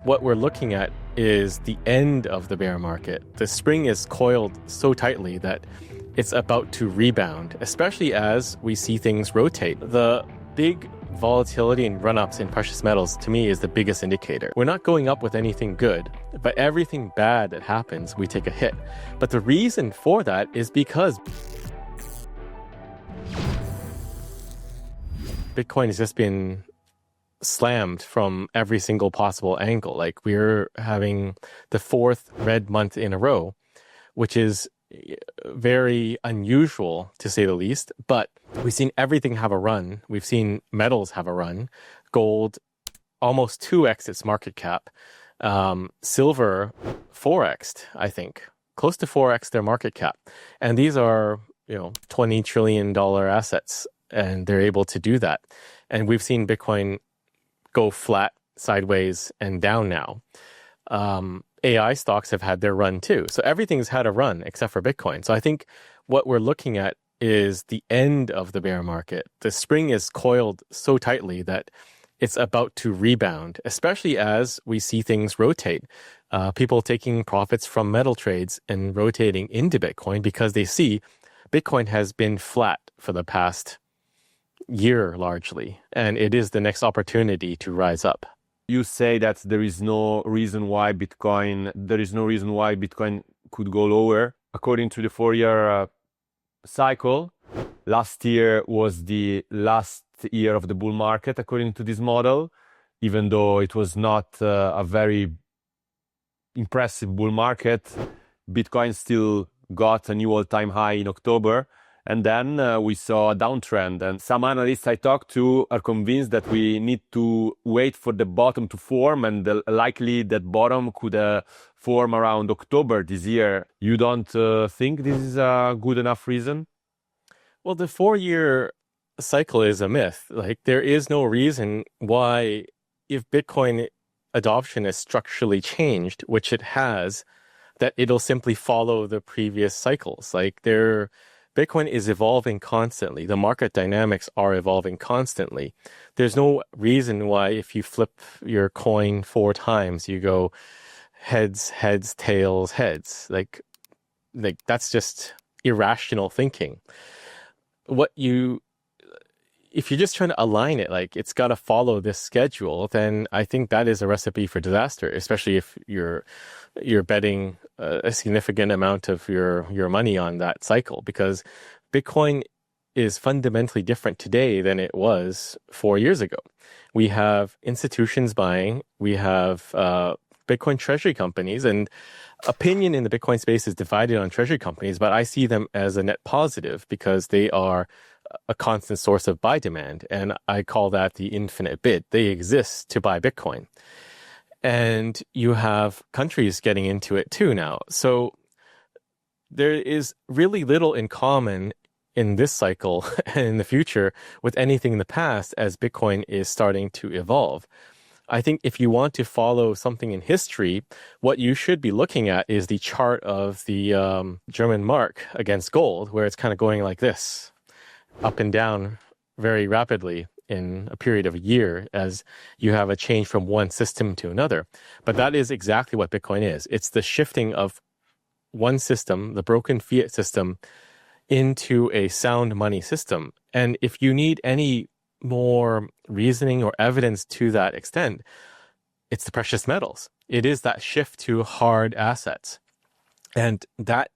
what we're looking at is the end of the bear market. The spring is coiled so tightly that it's about to rebound, especially as we see things rotate. The big volatility and run-ups in precious metals, to me, is the biggest indicator. We're not going up with anything good, but everything bad that happens, we take a hit. But the reason for that is because Bitcoin has just been slammed from every single possible angle. Like, we're having the fourth red month in a row, which is very unusual to say the least, but we've seen everything have a run. We've seen metals have a run. Gold almost 2x its market cap. Silver 4x'd, I think, close to 4x their market cap. And these are, $20 trillion assets, and they're able to do that. And we've seen Bitcoin go flat, sideways, and down now. AI stocks have had their run too. So everything's had a run except for Bitcoin. So I think what we're looking at is the end of the bear market. The spring is coiled so tightly that it's about to rebound, especially as we see things rotate. People taking profits from metal trades and rotating into Bitcoin because they see Bitcoin has been flat for the past year largely, and it is the next opportunity to rise up. You say that there is no reason why Bitcoin could go lower. According to the 4-year cycle, last year was the last year of the bull market, according to this model, even though it was not a very impressive bull market. Bitcoin still got a new all-time high in October. And then we saw a downtrend, and some analysts I talked to are convinced that we need to wait for the bottom to form, and likely that bottom could form around October this year. You don't think this is a good enough reason? Well, the 4-year cycle is a myth. Like, there is no reason why, if Bitcoin adoption is structurally changed, which it has, that it'll simply follow the previous cycles. Like, Bitcoin is evolving constantly. The market dynamics are evolving constantly. There's no reason why if you flip your coin 4 times, you go heads, heads, tails, heads. Like that's just irrational thinking. If you're just trying to align it, like it's got to follow this schedule, then I think that is a recipe for disaster, especially if you're betting a significant amount of your money on that cycle, because Bitcoin is fundamentally different today than it was 4 years ago. We have institutions buying, we have Bitcoin treasury companies, and opinion in the Bitcoin space is divided on treasury companies, but I see them as a net positive because they are a constant source of buy demand, and I call that the infinite bid. They exist to buy Bitcoin. And you have countries getting into it too now. So there is really little in common in this cycle and in the future with anything in the past as Bitcoin is starting to evolve. I think if you want to follow something in history, what you should be looking at is the chart of the German mark against gold, where it's kind of going like this, up and down very rapidly in a period of a year as you have a change from one system to another. But that is exactly what Bitcoin is. It's the shifting of one system, the broken fiat system, into a sound money system. And if you need any more reasoning or evidence to that extent, it's the precious metals. It is that shift to hard assets. And that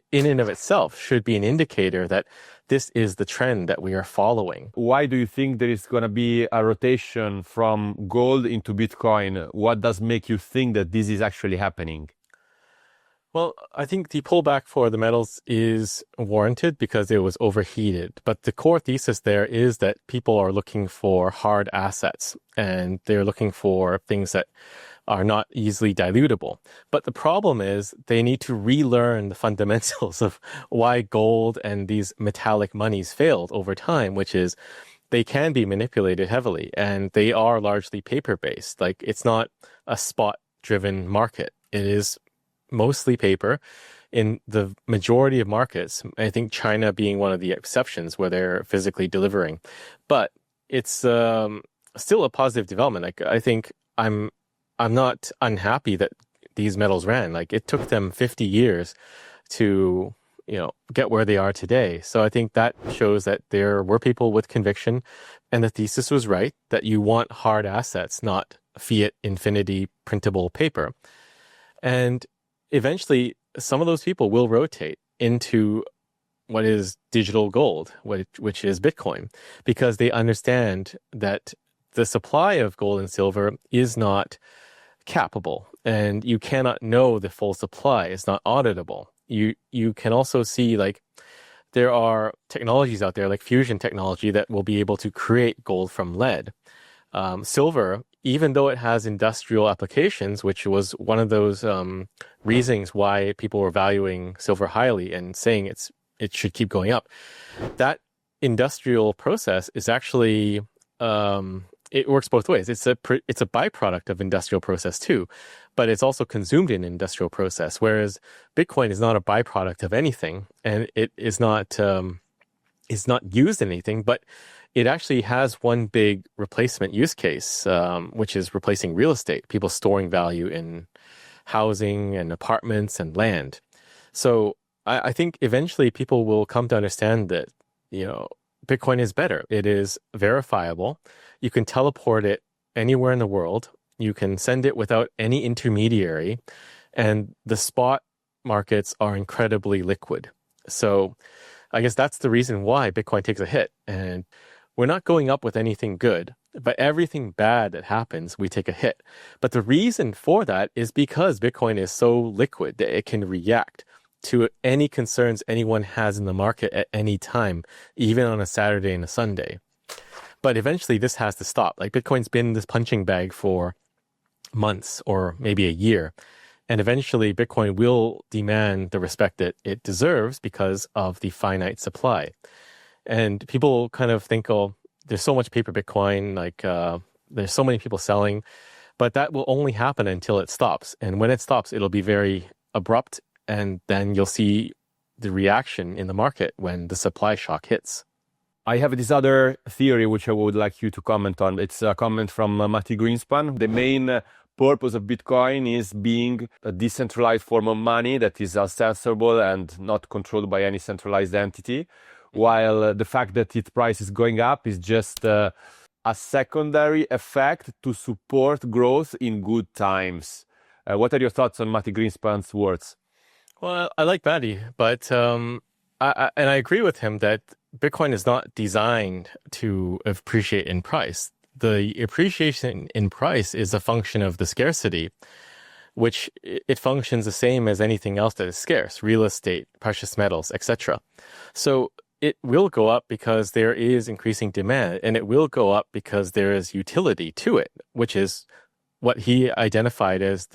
in and of itself should be an indicator that this is the trend that we are following. Why do you think there is going to be a rotation from gold into Bitcoin? What does make you think that this is actually happening? Well, I think the pullback for the metals is warranted because it was overheated. But the core thesis there is that people are looking for hard assets, and they're looking for things that are not easily dilutable. But the problem is they need to relearn the fundamentals of why gold and these metallic monies failed over time, which is they can be manipulated heavily, and they are largely paper-based. Like, it's not a spot-driven market. It is mostly paper in the majority of markets. I think China being one of the exceptions where they're physically delivering. But it's still a positive development. Like, I think I'm I'm not unhappy that these metals ran. Like it took them 50 years to, get where they are today. So I think that shows that there were people with conviction and the thesis was right that you want hard assets, not fiat infinity printable paper. And eventually some of those people will rotate into what is digital gold, which is Bitcoin, because they understand that the supply of gold and silver is not capable, and you cannot know the full supply. It's not auditable. You can also see like there are technologies out there like fusion technology that will be able to create gold from lead. Silver, even though it has industrial applications, which was one of those reasons why people were valuing silver highly and saying it should keep going up. That industrial process is actually it works both ways. It's a byproduct of industrial process too, but it's also consumed in industrial process. Whereas Bitcoin is not a byproduct of anything, and it is not used in anything, but it actually has one big replacement use case, which is replacing real estate. People storing value in housing and apartments and land. So I think eventually people will come to understand that, Bitcoin is better. It is verifiable. You can teleport it anywhere in the world. You can send it without any intermediary. And the spot markets are incredibly liquid. So I guess that's the reason why Bitcoin takes a hit. And we're not going up with anything good, but everything bad that happens, we take a hit. But the reason for that is because Bitcoin is so liquid that it can react to any concerns anyone has in the market at any time, even on a Saturday and a Sunday. But eventually this has to stop. Like Bitcoin's been this punching bag for months or maybe a year. And eventually Bitcoin will demand the respect that it deserves because of the finite supply. And people kind of think, oh, there's so much paper Bitcoin, like there's so many people selling, but that will only happen until it stops. And when it stops, it'll be very abrupt. And then you'll see the reaction in the market when the supply shock hits. I have this other theory which I would like you to comment on. It's a comment from Matti Greenspan. The main purpose of Bitcoin is being a decentralized form of money that is uncensorable and not controlled by any centralized entity, while the fact that its price is going up is just a secondary effect to support growth in good times. What are your thoughts on Matti Greenspan's words? Well, I like Maddie, but I agree with him that Bitcoin is not designed to appreciate in price. The appreciation in price is a function of the scarcity, which it functions the same as anything else that is scarce, real estate, precious metals, etc. So it will go up because there is increasing demand, and it will go up because there is utility to it, which is what he identified as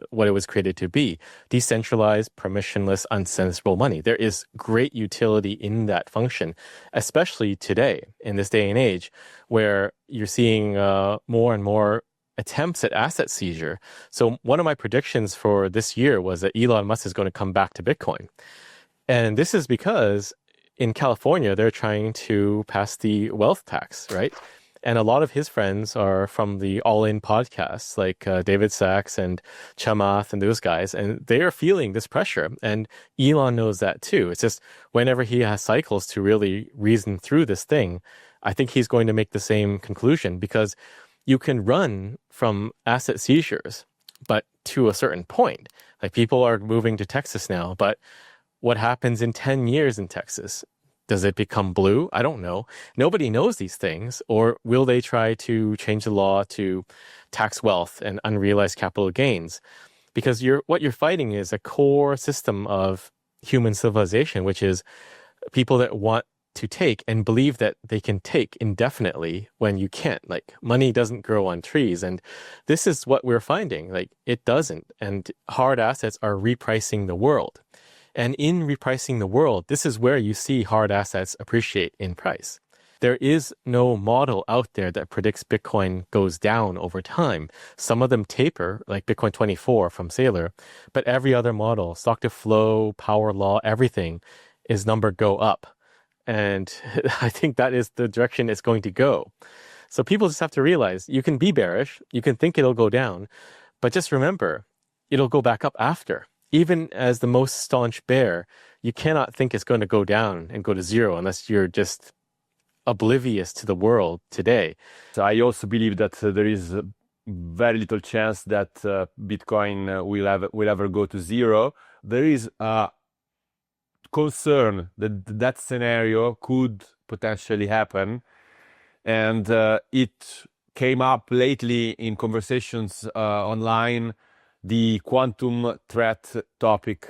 what it was created to be: decentralized, permissionless, uncensorable money. There is great utility in that function, especially today, in this day and age, where you're seeing more and more attempts at asset seizure. So one of my predictions for this year was that Elon Musk is going to come back to Bitcoin. And this is because in California, they're trying to pass the wealth tax, right? And a lot of his friends are from the all-in podcasts, like David Sachs and Chamath and those guys, and they are feeling this pressure. And Elon knows that too. It's just whenever he has cycles to really reason through this thing, I think he's going to make the same conclusion, because you can run from asset seizures, but to a certain point. Like people are moving to Texas now, but what happens in 10 years in Texas? Does it become blue? I don't know. Nobody knows these things. Or will they try to change the law to tax wealth and unrealized capital gains? Because what you're fighting is a core system of human civilization, which is people that want to take and believe that they can take indefinitely when you can't. Like money doesn't grow on trees. And this is what we're finding. Like it doesn't. And hard assets are repricing the world. And in repricing the world, this is where you see hard assets appreciate in price. There is no model out there that predicts Bitcoin goes down over time. Some of them taper, like Bitcoin 24 from Saylor, but every other model, stock to flow, power law, everything is numbered go up. And I think that is the direction it's going to go. So people just have to realize you can be bearish, you can think it'll go down, But just remember, it'll go back up after. Even as the most staunch bear, you cannot think it's going to go down and go to zero unless you're just oblivious to the world today. So I also believe that there is very little chance that Bitcoin will ever go to zero. There is a concern that that scenario could potentially happen, and it came up lately in conversations online, the quantum threat topic.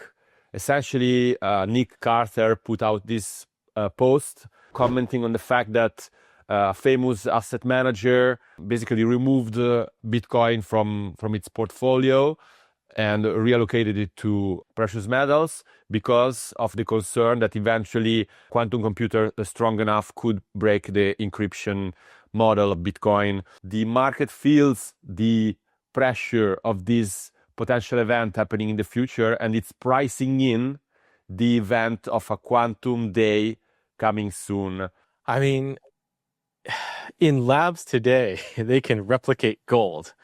Essentially, Nick Carter put out this post commenting on the fact that a famous asset manager basically removed Bitcoin from its portfolio and reallocated it to precious metals because of the concern that eventually quantum computer strong enough could break the encryption model of Bitcoin. The market feels the pressure of this potential event happening in the future, and it's pricing in the event of a quantum day coming soon. I mean, in labs today, they can replicate gold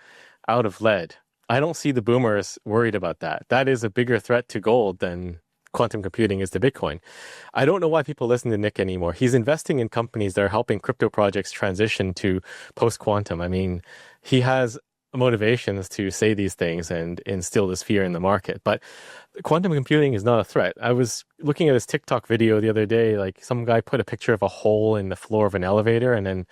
out of lead. I don't see the boomers worried about that. That is a bigger threat to gold than quantum computing is to Bitcoin. I don't know why people listen to Nick anymore. He's investing in companies that are helping crypto projects transition to post-quantum. I mean, he has motivations to say these things and instill this fear in the market. But quantum computing is not a threat. I was looking at this TikTok video the other day, like some guy put a picture of a hole in the floor of an elevator, and then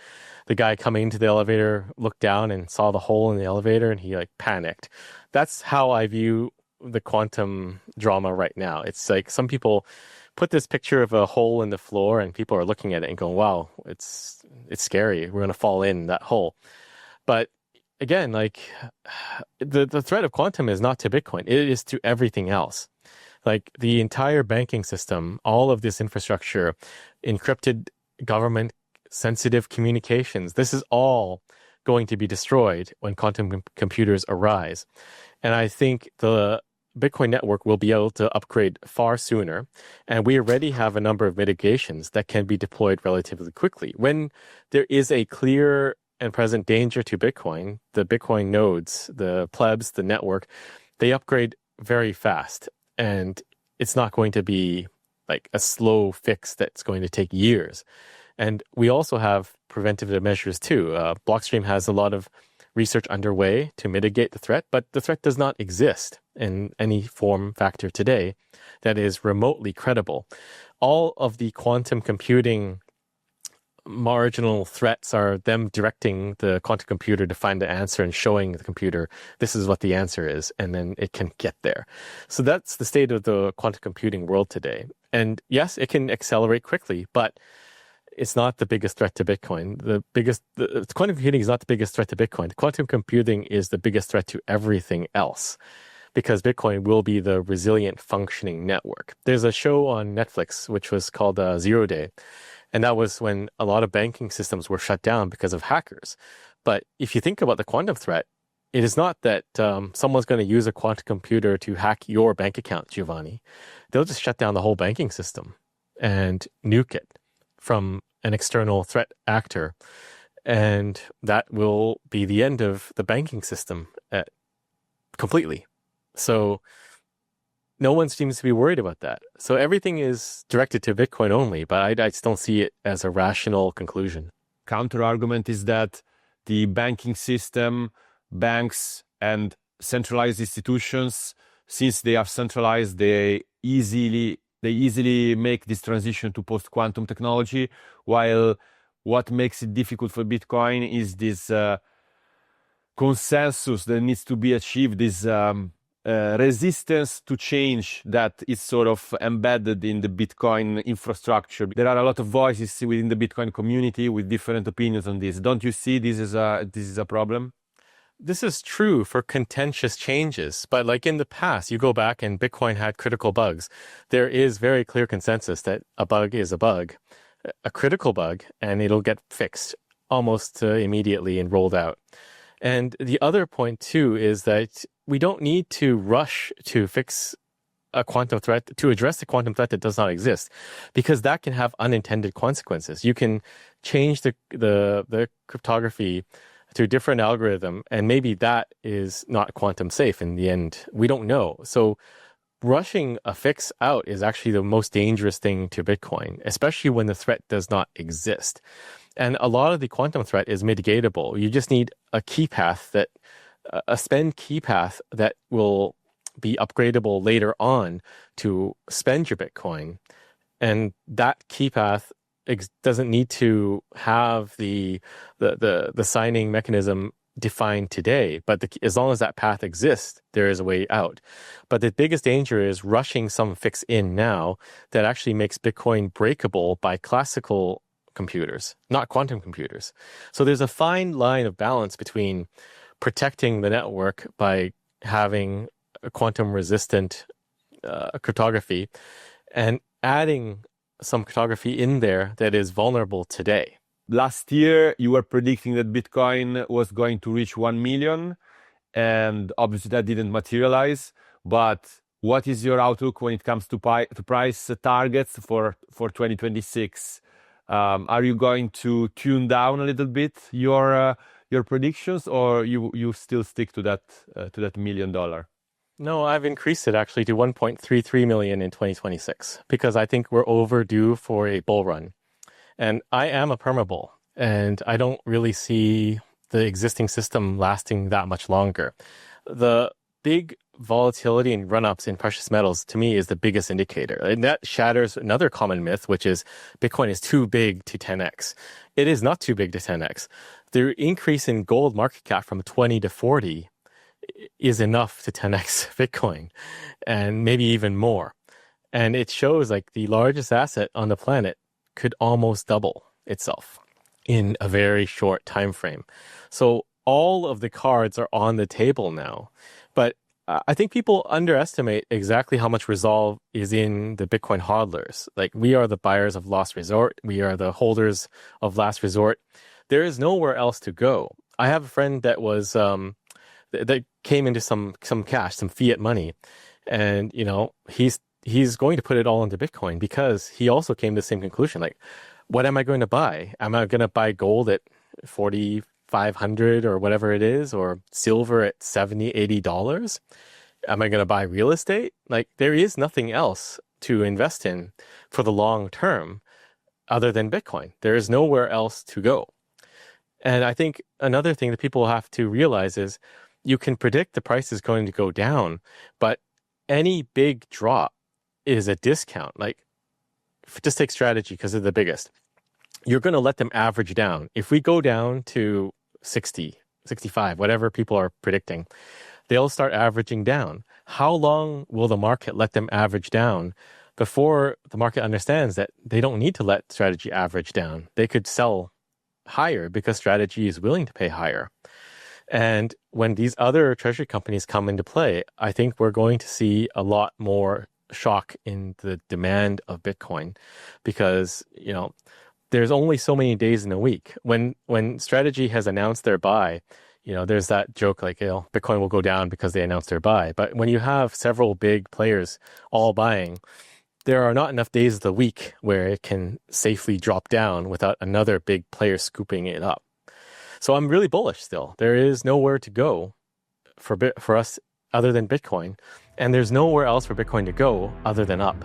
the guy coming into the elevator looked down and saw the hole in the elevator, and he like panicked. That's how I view the quantum drama right now. It's like some people put this picture of a hole in the floor and people are looking at it and going, wow, it's scary. We're going to fall in that hole. But again, like the threat of quantum is not to Bitcoin. It is to everything else. Like the entire banking system, all of this infrastructure, encrypted government sensitive communications, this is all going to be destroyed when quantum computers arise. And I think the Bitcoin network will be able to upgrade far sooner. And we already have a number of mitigations that can be deployed relatively quickly. When there is a clear and present danger to Bitcoin, the Bitcoin nodes, the plebs, the network, they upgrade very fast. And it's not going to be like a slow fix that's going to take years. And we also have preventative measures too. Blockstream has a lot of research underway to mitigate the threat, but the threat does not exist in any form factor today that is remotely credible. All of the quantum computing marginal threats are them directing the quantum computer to find the answer and showing the computer this is what the answer is, and then it can get there. So that's the state of the quantum computing world today. And yes, it can accelerate quickly, but it's not the biggest threat to Bitcoin. The quantum computing is not the biggest threat to Bitcoin. Quantum computing is the biggest threat to everything else, because Bitcoin will be the resilient functioning network. There's a show on Netflix which was called Zero Day, and that was when a lot of banking systems were shut down because of hackers. But if you think about the quantum threat, it is not that someone's going to use a quantum computer to hack your bank account, Giovanni. They'll just shut down the whole banking system and nuke it from an external threat actor. And that will be the end of the banking system completely. So no one seems to be worried about that. So everything is directed to Bitcoin only, but I just don't see it as a rational conclusion. Counter argument is that the banking system, banks, and centralized institutions, since they are centralized, they easily make this transition to post-quantum technology, while what makes it difficult for Bitcoin is this consensus that needs to be achieved, this resistance to change that is sort of embedded in the Bitcoin infrastructure. There are a lot of voices within the Bitcoin community with different opinions on this. Don't you see this is a problem? This is true for contentious changes, but like in the past, you go back and Bitcoin had critical bugs. There is very clear consensus that a bug is a bug, a critical bug, and it'll get fixed almost immediately and rolled out. And the other point too is that we don't need to rush to fix a quantum threat, to address the quantum threat that does not exist, because that can have unintended consequences. You can change the cryptography to a different algorithm, and maybe that is not quantum safe in the end. We don't know. So rushing a fix out is actually the most dangerous thing to Bitcoin, especially when the threat does not exist. And a lot of the quantum threat is mitigatable. You just need a key path a spend key path that will be upgradable later on to spend your Bitcoin. And that key path doesn't need to have the signing mechanism defined today, but as long as that path exists, there is a way out. But the biggest danger is rushing some fix in now that actually makes Bitcoin breakable by classical computers, not quantum computers. So there's a fine line of balance between protecting the network by having a quantum resistant cryptography and adding some cryptography in there that is vulnerable today. Last year, you were predicting that Bitcoin was going to reach 1 million, and obviously that didn't materialize. But what is your outlook when it comes to price targets for 2026? Are you going to tune down a little bit your predictions, or you still stick to that $1 million? No, I've increased it actually to 1.33 million in 2026 because I think we're overdue for a bull run. And I am a permabull, and I don't really see the existing system lasting that much longer. The big volatility and run-ups in precious metals, to me, is the biggest indicator. And that shatters another common myth, which is Bitcoin is too big to 10x. It is not too big to 10x. The increase in gold market cap from 20 to 40 is enough to 10x Bitcoin, and maybe even more. And it shows like the largest asset on the planet could almost double itself in a very short time frame. So all of the cards are on the table now. But I think people underestimate exactly how much resolve is in the Bitcoin hodlers. Like, we are the buyers of last resort. We are the holders of last resort. There is nowhere else to go. I have a friend that was that came into some cash, some fiat money, and he's going to put it all into Bitcoin because he also came to the same conclusion. Like, what am I going to buy? Am I going to buy gold at 4,500 or whatever it is, or silver at $70, $80? Am I going to buy real estate? Like, there is nothing else to invest in for the long term other than Bitcoin. There is nowhere else to go. And I think another thing that people have to realize is you can predict the price is going to go down, but any big drop is a discount. Like, just take strategy because they're the biggest. You're going to let them average down. If we go down to 60, 65, whatever people are predicting, they'll start averaging down. How long will the market let them average down before the market understands that they don't need to let strategy average down? They could sell higher because strategy is willing to pay higher. And when these other treasury companies come into play, I think we're going to see a lot more shock in the demand of Bitcoin because, there's only so many days in a week. When strategy has announced their buy, there's that joke like, Bitcoin will go down because they announced their buy. But when you have several big players all buying, there are not enough days of the week where it can safely drop down without another big player scooping it up. So I'm really bullish still. There is nowhere to go for us other than Bitcoin, and there's nowhere else for Bitcoin to go other than up.